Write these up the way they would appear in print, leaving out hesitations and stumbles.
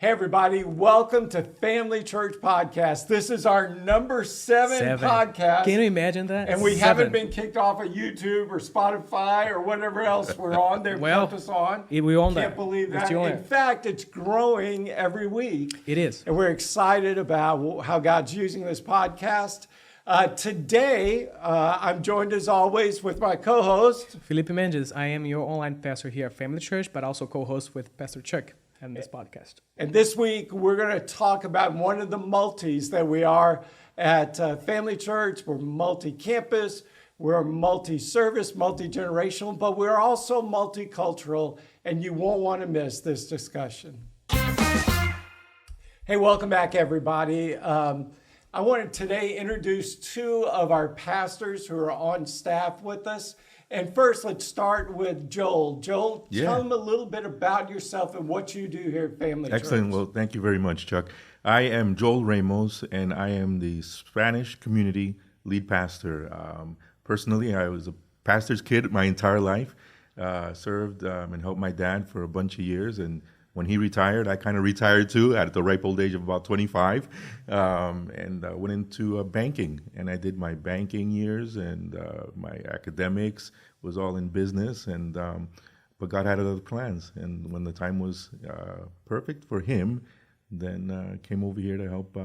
Hey everybody, welcome to Family Church Podcast. This is our number seven podcast. Can you imagine that? And we haven't been kicked off of YouTube or Spotify or whatever else we're on. They've kept us on. We own that. Can't believe that. In fact, it's growing every week. It is. And we're excited about how God's using this podcast. Today, I'm joined as always with my co-host. Felipe Mendes. I am your online pastor here at Family Church, but also co-host with Pastor Chuck on this podcast. And this week, we're going to talk about one of the multis that we are at Family Church. We're multi-campus, we're multi-service, multi-generational, but we're also multicultural, and you won't want to miss this discussion. Hey, welcome back, everybody. I want to today introduce two of our pastors who are on staff with us. And first, let's start with Joel. Joel, tell them a little bit about yourself and what you do here at Family Church. Excellent. Well, thank you very much, Chuck. I am Joel Ramos, and I am the Spanish community lead pastor. Personally, I was a pastor's kid my entire life, served and helped my dad for a bunch of years, and when he retired, I kind of retired too at the ripe old age of about 25, and went into banking. And I did my banking years and my academics was all in business. And but God had other plans. And when the time was perfect for him, then came over here to help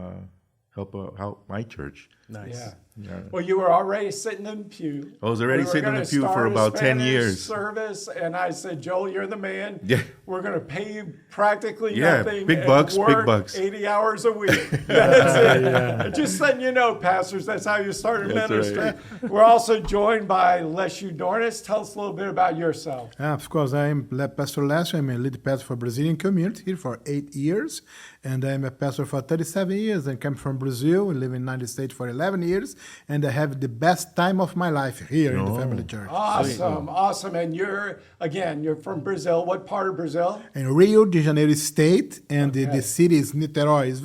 out my church. Nice. Yeah. Well, you were already sitting in the pew. I was already sitting in the pew for about 10 years. Service, and I said, Joel, you're the man. Yeah. We're going to pay you practically nothing. Big bucks, work big bucks. 80 hours a week. That's it. Just letting you know, pastors, that's how you started ministry. Right. We're also joined by Leshu Dornis. Tell us a little bit about yourself. Of course, I'm Pastor Leshu. I'm a lead pastor for Brazilian community here for 8 years. And I'm a pastor for 37 years and come from Brazil. I live in the United States for 11 years. And I have the best time of my life here in the Family Church. Awesome. And you're from Brazil. What part of Brazil? In Rio de Janeiro State, and the city is Niterói. It's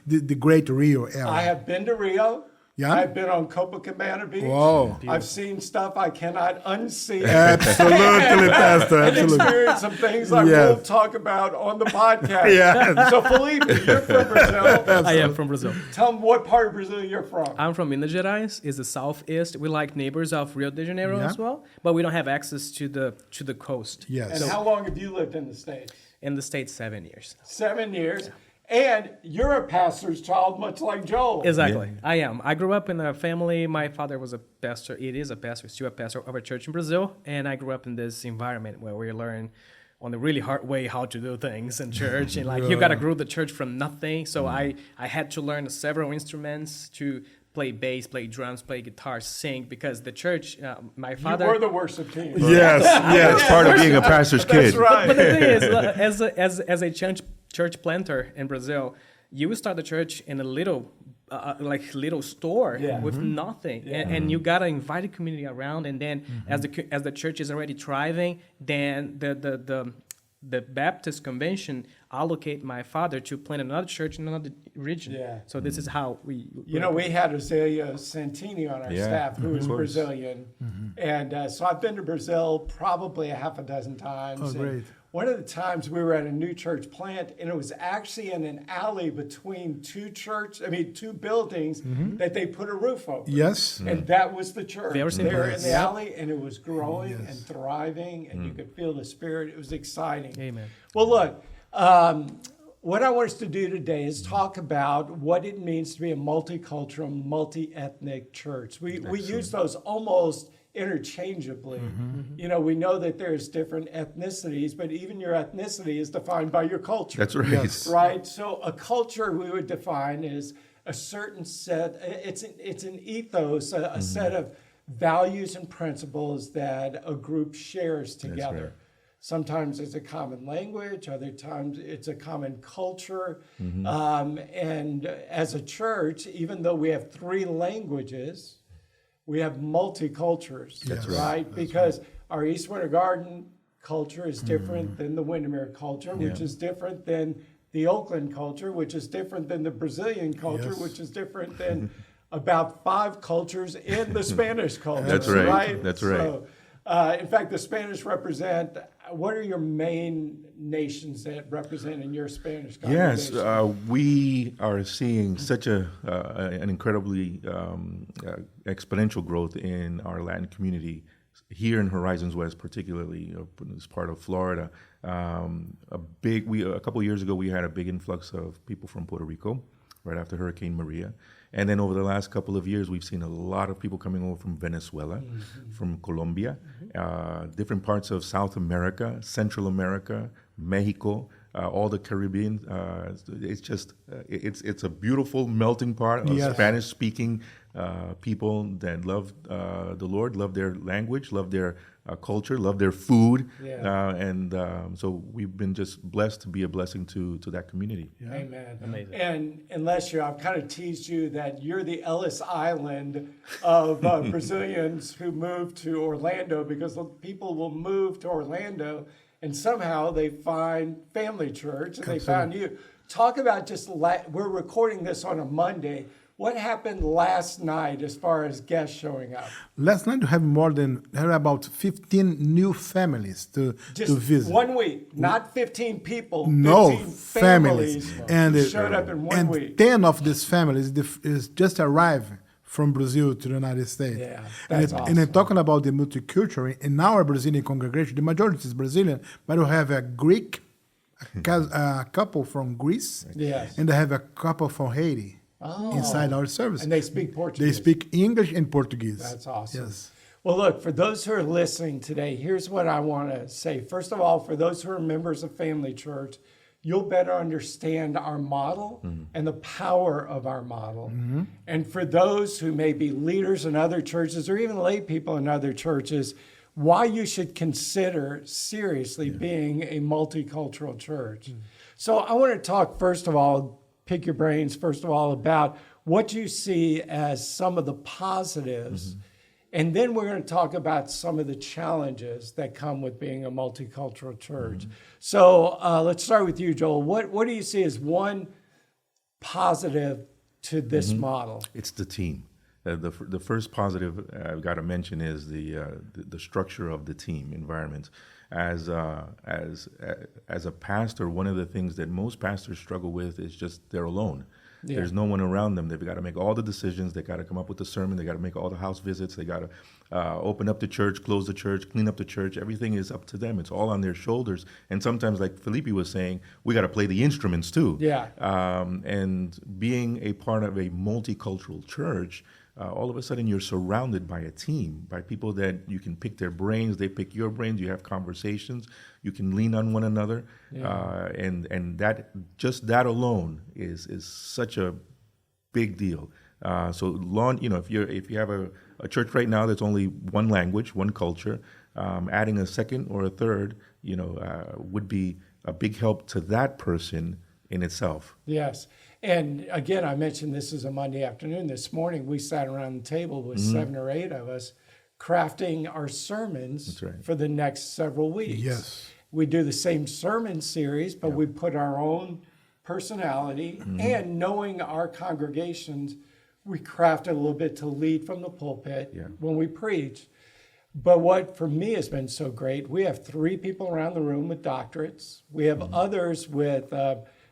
the great Rio area. I have been to Rio. Yeah? I've been on Copacabana Beach. Whoa. I've seen stuff I cannot unsee. Absolutely, Pastor. And experienced some things I won't talk about on the podcast. Yeah. So, Felipe, you're from Brazil. I am from Brazil. Tell them what part of Brazil you're from. I'm from Minas Gerais. It's the southeast. We're like neighbors of Rio de Janeiro as well, but we don't have access to the coast. Yes. And how long have you lived in the States? In the States, 7 years. 7 years. Yeah. And you're a pastor's child, much like Joel. Exactly. Yeah. I am. I grew up in a family. My father was a pastor. It is a pastor, still a pastor of a church in Brazil. And I grew up in this environment where we learn on the really hard way how to do things in church. And you got to grow the church from nothing. So I had to learn several instruments to play bass, play drums, play guitar, sing, because the church, my father... You were the worship team. Yes. Part of being a pastor's kid. That's right. But the thing is, as a church planter in Brazil, you start the church in a little store with nothing, and you gotta invite the community around, and then as the church is already thriving, then the Baptist convention allocate my father to plant another church in another region. Yeah. So this is how we... we had Azalea Santini on our staff, who is Brazilian. And so I've been to Brazil probably a half a dozen times. Oh, great. One of the times we were at a new church plant, and it was actually in an alley between two buildings that they put a roof over. Yes. And that was the church. Very simple. There in the alley, and it was growing and thriving, and you could feel the spirit. It was exciting. Amen. Well, look, what I want us to do today is talk about what it means to be a multicultural, multi-ethnic church. We use those almost interchangeably. We know that there's different ethnicities, but even your ethnicity is defined by your culture. That's right. Yes. Right? So a culture we would define is a certain set, it's an ethos, a set of values and principles that a group shares together. That's right. Sometimes it's a common language, other times it's a common culture. And as a church, even though we have 3 languages, we have multicultures, right? Because our East Winter Garden culture is different than the Windermere culture, which is different than the Oakland culture, which is different than the Brazilian culture, which is different than about 5 cultures in the Spanish culture. That's right. That's right. In fact, the Spanish represent, what are your main nations that represent in your Spanish Yes, congregation? we are seeing such an incredibly exponential growth in our Latin community here in Horizons West, particularly as part of Florida. A couple of years ago, we had a big influx of people from Puerto Rico right after Hurricane Maria. And then over the last couple of years, we've seen a lot of people coming over from Venezuela, from Colombia, different parts of South America, Central America, Mexico, all the Caribbean. It's just, it's a beautiful melting pot of Yes. Spanish-speaking people that love the Lord, love their language, love their culture, love their food. Yeah. So we've been just blessed to be a blessing to that community. Amen. Amazing. And unless I've kind of teased you that you're the Ellis Island of Brazilians who moved to Orlando, because people will move to Orlando and somehow they find Family Church and they found you. Talk about we're recording this on a Monday. What happened last night as far as guests showing up? Last night, there are about 15 new families to visit. 1 week, not 15 people. 15 No, families. And And, showed up in 1 and week. 10 of these families is just arrived from Brazil to the United States. Yeah, and, that's and then talking about the multicultural, in our Brazilian congregation, the majority is Brazilian, but we have a Greek, a couple from Greece, Yes. and I have a couple from Haiti inside our service. And they speak Portuguese. They speak English and Portuguese. That's awesome. Yes. Well, look, for those who are listening today, here's what I want to say. First of all, for those who are members of Family Church, you'll better understand our model and the power of our model. And for those who may be leaders in other churches or even lay people in other churches, why you should consider seriously being a multicultural church. So I want to talk, first of all, pick your brains, first of all, about what you see as some of the positives. And then we're going to talk about some of the challenges that come with being a multicultural church. So let's start with you, Joel. What do you see as one positive to this model? It's the team. The first positive I've got to mention is the structure of the team environment. As a pastor, one of the things that most pastors struggle with is just they're alone. Yeah. There's no one around them. They've got to make all the decisions. They got to come up with the sermon. They got to make all the house visits. They got to open up the church, close the church, clean up the church. Everything is up to them. It's all on their shoulders. And sometimes, like Felipe was saying, we got to play the instruments too. Yeah. And being a part of a multicultural church, all of a sudden you're surrounded by a team, by people that you can pick their brains, they pick your brains, you have conversations, you can lean on one another, and that alone is such a big deal. So if you have a church right now that's only one language, one culture, adding a second or a third, would be a big help to that person in itself. Yes. And again, I mentioned this is a Monday afternoon. This morning, we sat around the table with 7 or 8 of us crafting our sermons for the next several weeks. Yes. We do the same sermon series, but we put our own personality and knowing our congregations, we crafted a little bit to lead from the pulpit when we preach. But what for me has been so great, we have 3 people around the room with doctorates. We have others with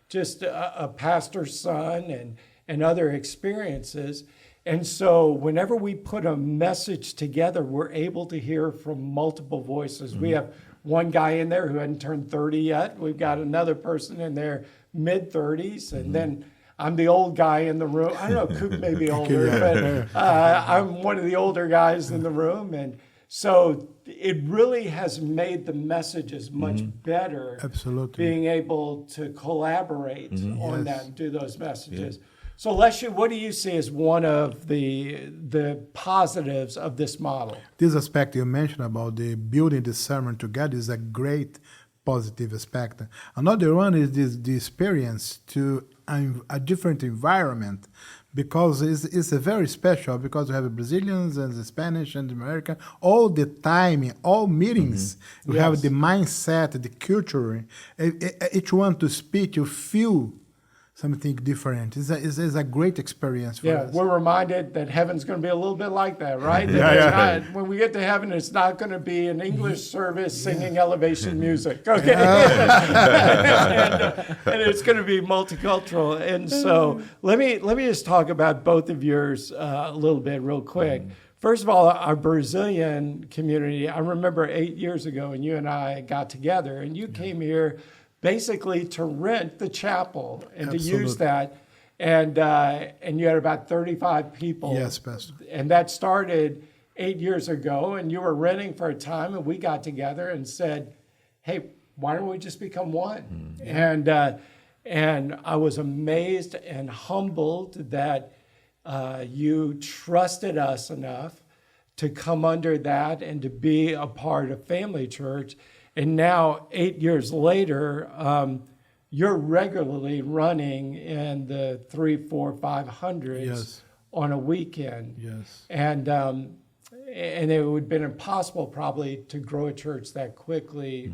just a pastor's son and other experiences. And so whenever we put a message together, we're able to hear from multiple voices. We have one guy in there who hadn't turned 30 yet. We've got another person in their mid-30s. And then I'm the old guy in the room. I don't know, Coop may be older, but I'm one of the older guys in the room. And so it really has made the messages much better. Absolutely. Being able to collaborate on that and do those messages. So, Leshu, what do you see as one of the positives of this model? This aspect you mentioned about the building the sermon together is a great positive aspect. Another one is the experience to a different environment, because it's a very special, because we have the Brazilians and the Spanish and the American all the time in all meetings. We have the mindset, the culture. Each one to speak, you feel something different. It's a great experience for us. We're reminded that heaven's going to be a little bit like that, right? Yeah, That it's not, when we get to heaven, it's not going to be an English service singing elevation music, okay? and it's going to be multicultural. And so let me just talk about both of yours a little bit real quick. First of all, our Brazilian community, I remember 8 years ago when you and I got together, and you came here basically to rent the chapel and to use that. And you had about 35 people. Yes, Pastor. And that started 8 years ago, and you were renting for a time, and we got together and said, hey, why don't we just become one? And I was amazed and humbled that you trusted us enough to come under that and to be a part of Family Church. And now, 8 years later, you're regularly running in the 300, 400, 500s on a weekend. Yes. And it would have been impossible probably to grow a church that quickly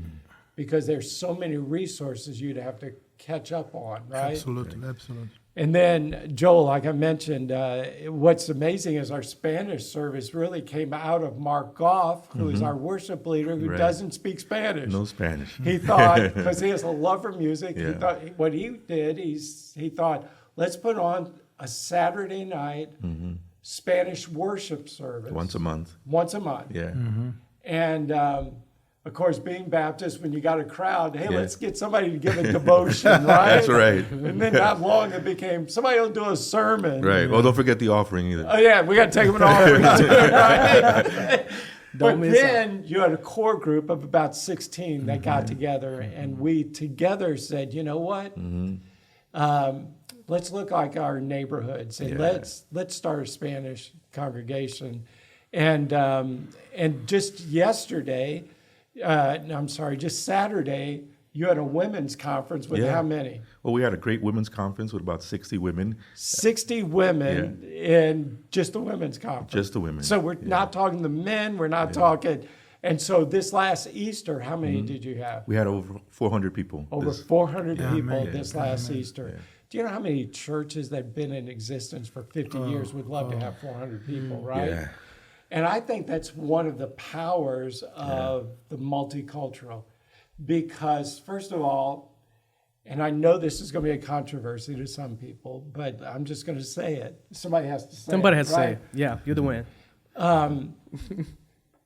because there's so many resources you'd have to catch up on, right? Absolutely, absolutely. And then, Joel, like I mentioned, what's amazing is our Spanish service really came out of Mark Goff, who is our worship leader, who doesn't speak Spanish. No Spanish. He thought, because he has a love for music, he thought what he did, he thought, let's put on a Saturday night Spanish worship service. Once a month. Once a month. Yeah. And of course, being Baptist, when you got a crowd, hey, let's get somebody to give a devotion, right? That's right. And then not long it became, somebody will do a sermon. Right. Well, don't forget the offering either. Oh, yeah, we got to take them an offering too, right? But miss then you had a core group of about 16 that got together, and we together said, you know what? Let's look like our neighborhoods, and let's start a Spanish congregation. And just yesterday, just Saturday, you had a women's conference with how many? Well, we had a great women's conference with about 60 women. 60 women in just the women's conference. Just the women. So we're not talking the men, we're not talking. And so this last Easter, how many did you have? We had over 400 people. Over 400 people this last Easter. Yeah. Do you know how many churches that have been in existence for 50 years would love to have 400 people, right? Yeah. And I think that's one of the powers of the multicultural. Because, first of all, and I know this is going to be a controversy to some people, but I'm just going to say it. Somebody has to say Somebody it. has to say it. Yeah, you're the winner.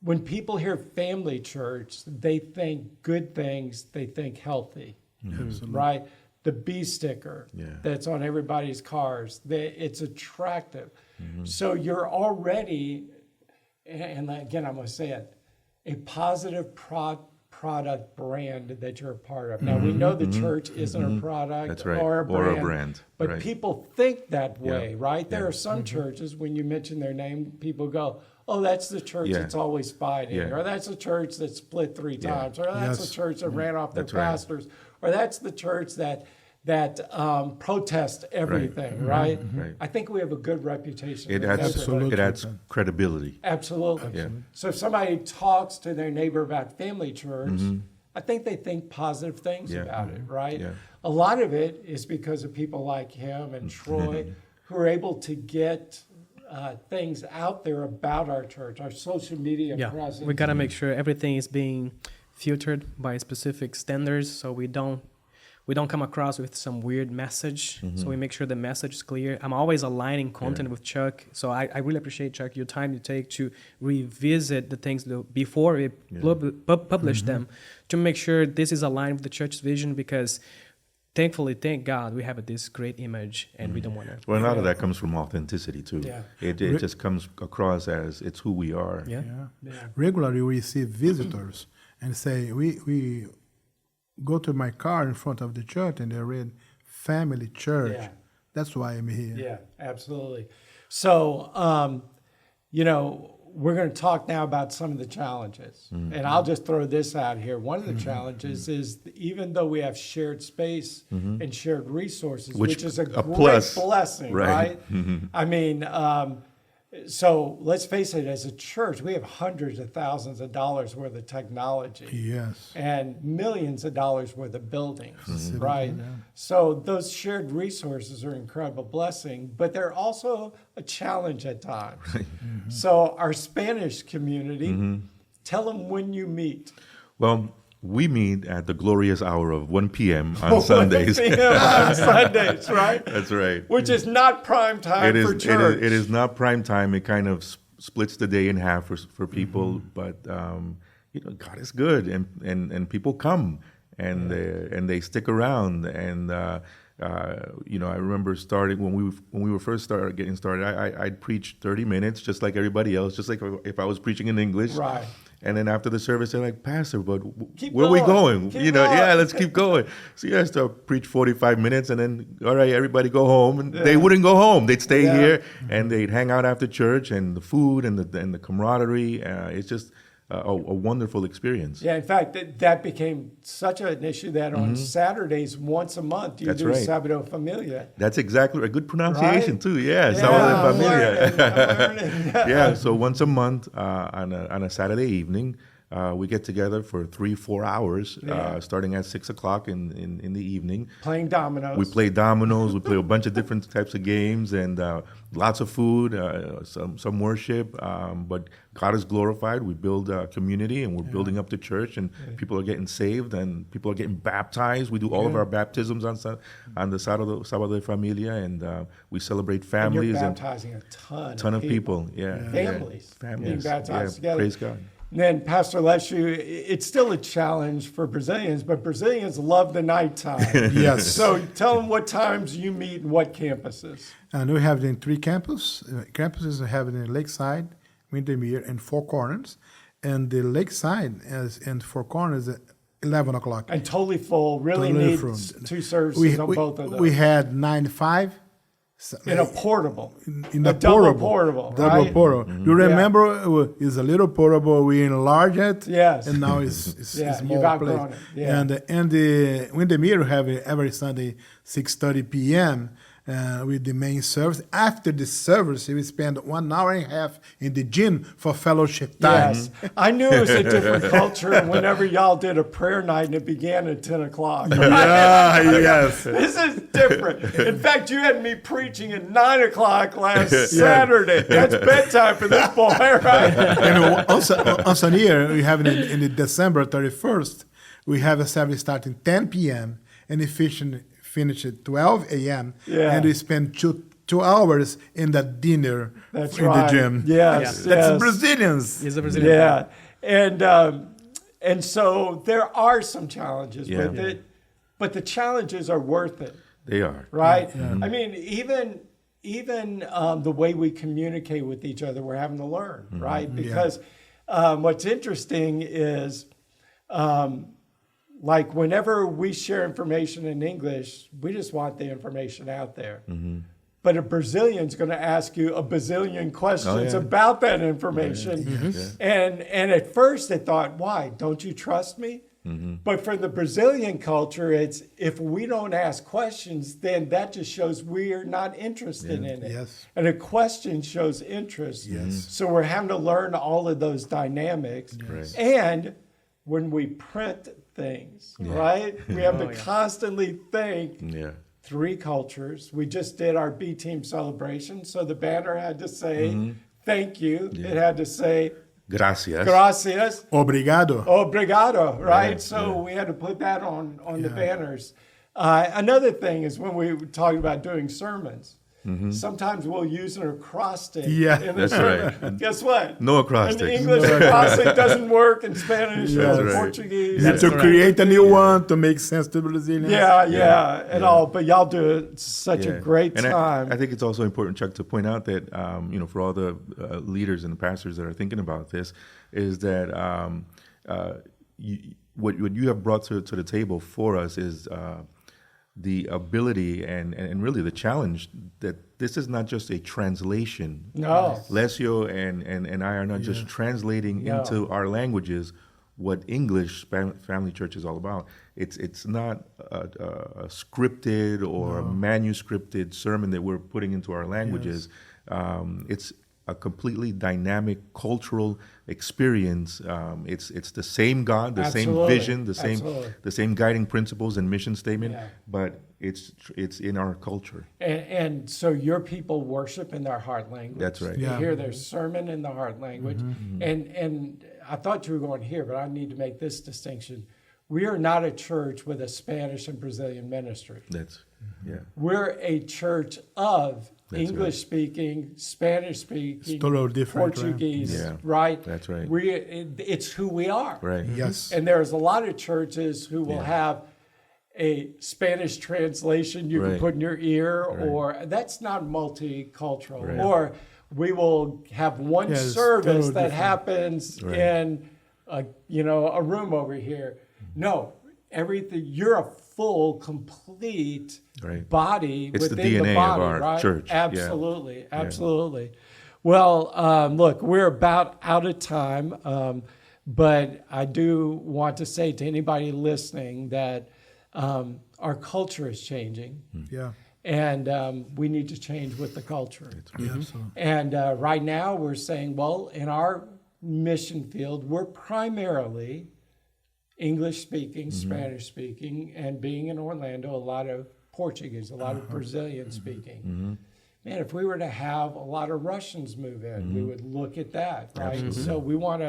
When people hear family church, they think good things, they think healthy, right? The B sticker that's on everybody's cars, it's attractive. So you're already, and again, I'm going to say it, a positive product brand that you're a part of. Now, we know the church isn't a product That's right. or a brand. But right. people think that way, right? There are some churches, when you mention their name, people go, oh, that's the church that's always fighting, or that's a church that split 3 times, or that's a church that ran off their pastors, or that's the church that protest everything, right? Right. I think we have a good reputation. It with adds, everybody. it adds credibility. Absolutely. Yeah. So if somebody talks to their neighbor about family church, I think they think positive things about it, right? Yeah. A lot of it is because of people like him and Troy who are able to get things out there about our church, our social media presence. We got to make sure everything is being filtered by specific standards, so we don't come across with some weird message. So we make sure the message is clear. I'm always aligning content with Chuck. So I really appreciate, Chuck, your time you take to revisit the things before we publish them, to make sure this is aligned with the church's vision, because thankfully, thank God, we have this great image, and we don't want to. Well, a lot of that comes from authenticity, too. Yeah. It just comes across as it's who we are. Yeah. Regularly, we see visitors and say, we go to my car in front of the church and they read Family Church. Yeah. That's why I'm here. Yeah, absolutely. So, we're going to talk now about some of the challenges. And I'll just throw this out here. One of the challenges is, even though we have shared space and shared resources, which is a great plus. blessing, Right. I mean, So let's face it, as a church, we have hundreds of thousands of dollars worth of technology. Yes. And millions of dollars worth of buildings, Mm-hmm. right? So those shared resources are an incredible blessing, but they're also a challenge at times. Mm-hmm. So our Spanish community, tell them when you meet. Well, we meet at the glorious hour of 1 p.m. on Sundays. 1 p.m. on Sundays, right? That's right. Which is not prime time for church. It is not prime time. It kind of splits the day in half for people, but God is good, and people come and they stick around. And I remember starting when we were first getting started. I'd preach 30 minutes, just like everybody else, just like if I was preaching in English. Right. And then after the service, they're like, Pastor, but Keep where are we going. going? Keep going. Yeah, let's keep going. So I start preach 45 minutes, and then, all right, everybody go home. And they wouldn't go home. They'd stay here, and they'd hang out after church, and the food and the camaraderie. It's just a wonderful experience. Yeah, in fact, that became such an issue that on Saturdays, once a month, you That's do right. Sábado Familia. That's exactly a good pronunciation, Right? too. Yeah, Yeah, Sábado I'm Familia. learning. Yeah, so once a month on a Saturday evening, we get together for 3-4 hours, starting at 6 o'clock in the evening. Playing dominoes. We play dominoes. We play a bunch of different types of games, and lots of food, some worship. But God is glorified. We build community, and we're building up the church, and people are getting saved, and people are getting baptized. We do all of our baptisms on the Sábado de Familia, and we celebrate And families you're and baptizing a ton of people. Yeah, Families being baptized together. Praise God. And then, Pastor Leshu, it's still a challenge for Brazilians, but Brazilians love the nighttime. Yes. So tell them what times you meet and what campuses. And we have it in 3 campuses. We have it in Lakeside, Windermere, and Four Corners. And the Lakeside and Four Corners at 11 o'clock. And totally full, really Totally need full. 2 services on both of those. We had 9 to 5. In a portable. In a the double portable. portable, Double right? portable. You remember it's a little portable. We enlarged it. Yes. And now it's Yeah, a small you've outgrown place. it, yeah. And the Windermere have it every Sunday 6:30 p.m. With the main service. After the service, we spend 1 hour and a half in the gym for fellowship time. Yes. I knew it was a different culture whenever y'all did a prayer night and it began at 10 o'clock. Yeah, yes. This is different. In fact, you had me preaching at 9 o'clock last Saturday. That's bedtime for this boy, right? And also here, we have it in the December 31st, we have a service starting 10 p.m. and it finish at 12 a.m. Yeah. And we spend two hours in that dinner That's in right. the gym. Yes, That's yes. Brazilians. He's a Brazilian. Yeah. And so there are some challenges, Yeah. but the challenges are worth it, They are. right? I mean, even the way we communicate with each other, we're having to learn, right? Because what's interesting is like whenever we share information in English, we just want the information out there. But a Brazilian's going to ask you a bazillion questions about that information. And at first they thought, why? Don't you trust me? But for the Brazilian culture, it's if we don't ask questions, then that just shows we're not interested in it. Yes. And a question shows interest. Yes. So we're having to learn all of those dynamics. Right. And when we print things, right? We have to constantly think Yeah. 3 cultures. We just did our B team celebration. So the banner had to say, thank you. It had to say, Gracias. gracias. Obrigado. Obrigado, right? Yeah, So we had to put that on the banners. Another thing is when we were talking about doing sermons, sometimes we'll use an acrostic Yeah. in the That's sermon. right. Guess what? No An acrostics. English acrostic doesn't work in Spanish That's or right. Portuguese. You need to create a new one to make sense to Brazilians. And all. But y'all do such a great And time. I think it's also important, Chuck, to point out that for all the leaders and pastors that are thinking about this, is that what you have brought to the table for us is the ability and really the challenge that this is not just a translation. No. Lesio and I are not just translating into our languages what English Family Church is all about. It's not a scripted or a manuscripted sermon that we're putting into our languages. It's a completely dynamic cultural experience. It's the same God, the same Absolutely. vision, Absolutely. the same guiding principles and mission statement, Yeah. but it's in our culture. And so your people worship in their heart language. That's right. They Yeah. hear their sermon in the heart language. And I thought you were going here, but I need to make this distinction. We are not a church with a Spanish and Brazilian ministry. That's yeah. We're a church of That's English speaking, Spanish speaking, It's totally different, right? Portuguese, Yeah. right? That's right. It's who we are. Right. Yes. And there's a lot of churches who will Yeah. have a Spanish translation you can Right. put in your ear, Right. or that's not multicultural. Right. Or we will have one Yeah, it's service totally that different. happens Right. in a room over here. No, everything. You're a full, complete Right. body It's the within DNA of body, our right? church. Yeah. Absolutely, absolutely. Well, look, we're about out of time, but I do want to say to anybody listening that our culture is changing, Yeah. and we need to change with the culture. Yeah, absolutely. And right now, we're saying, well, in our mission field, we're primarily English speaking, Spanish speaking, and being in Orlando, a lot of Portuguese, a lot of Brazilian speaking. Man, if we were to have a lot of Russians move in, we would look at that, right? Absolutely. So we want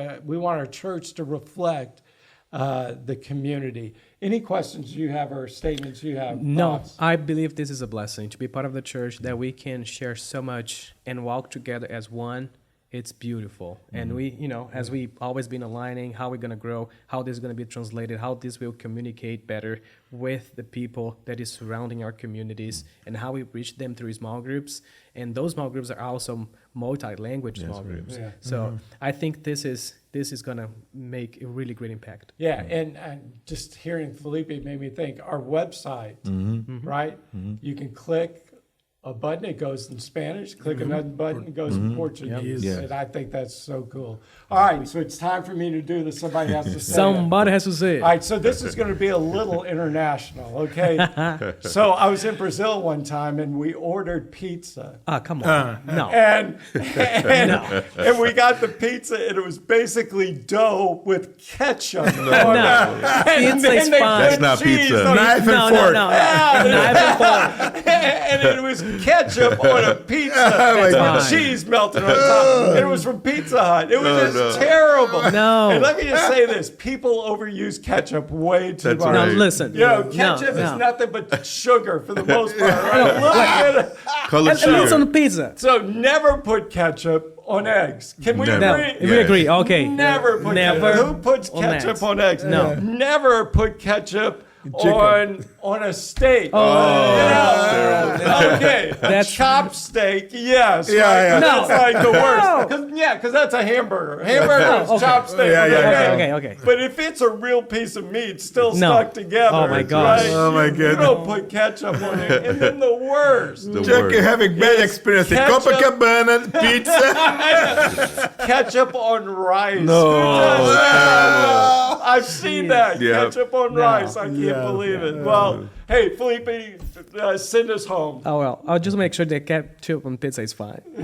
our church to reflect the community. Any questions you have or statements you have? No, Thoughts? I believe this is a blessing to be part of the church, that we can share so much and walk together as one. It's beautiful. And we, as we always been aligning how we're going to grow, how this is going to be translated, how this will communicate better with the people that is surrounding our communities, and how we reach them through small groups. And those small groups are also multi-language small right. groups. Yeah. So I think this is going to make a really great impact. Yeah, and just hearing Felipe made me think our website, right? You can click a button, it goes in Spanish, click another button, it goes in Portuguese. Yes. And I think that's so cool. All right, so it's time for me to do this. Somebody has to say it. Somebody has to say it. All right, so this is going to be a little international, okay? So I was in Brazil one time and we ordered pizza. Ah, come on. No. And we got the pizza, and it was basically dough with ketchup. on No. it. And Pizza then is they fine. put That's not cheese pizza. on it. Knife and No, fork. no. Yeah, Knife and fork. and it was ketchup on a pizza That's and fine. cheese melted on top. And it was from Pizza Hut. It was just terrible. No. And let me just say this: people overuse ketchup way too That's much. No, right. listen. Ketchup no. is nothing but sugar for the most part. Right? Look at it. Colored And it's on sugar. the pizza. So never put ketchup on eggs. Can we Never. No, agree? we Yes. agree. Okay. Never put Never ketchup. Who puts on ketchup eggs. on eggs? No. Never put ketchup Chicken. on a steak. Oh. Okay. That's- a chop steak, yes. Yeah, right? yeah. That's No. like the worst. No. Because that's a hamburger. Hamburger is okay. chop steak. Yeah, yeah, Okay. But if it's a real piece of meat still No. stuck together, Oh, my gosh. right? Oh, my You goodness. don't put ketchup on it. And then the worst. The Chuck, word. you having bad experience in ketchup. Copacabana, pizza. Ketchup on rice. No. Who does that? I've seen that. Yeah. Ketchup on No. rice. I can't Yeah. believe it. Well, hey, Felipe, send us home. Oh, well, I'll just make sure the ketchup on pizza is fine. We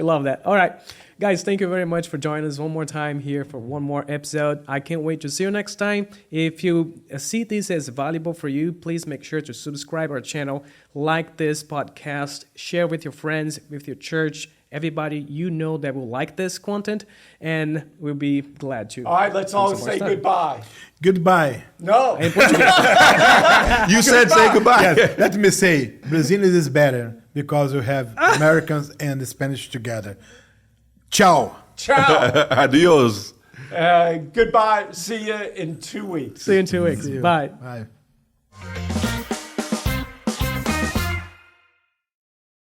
love that. All right. Guys, thank you very much for joining us one more time here for one more episode. I can't wait to see you next time. If you see this as valuable for you, please make sure to subscribe our channel, like this podcast, share with your friends, with your church, everybody you know that will like this content, and we'll be glad to. All right, let's all say goodbye. Goodbye. No. You said say goodbye. Yes, let me say, Brazil is better because you have Americans and the Spanish together. Ciao. Ciao. Adios. Goodbye. See you in 2 weeks. See you in 2 weeks. Bye. Bye.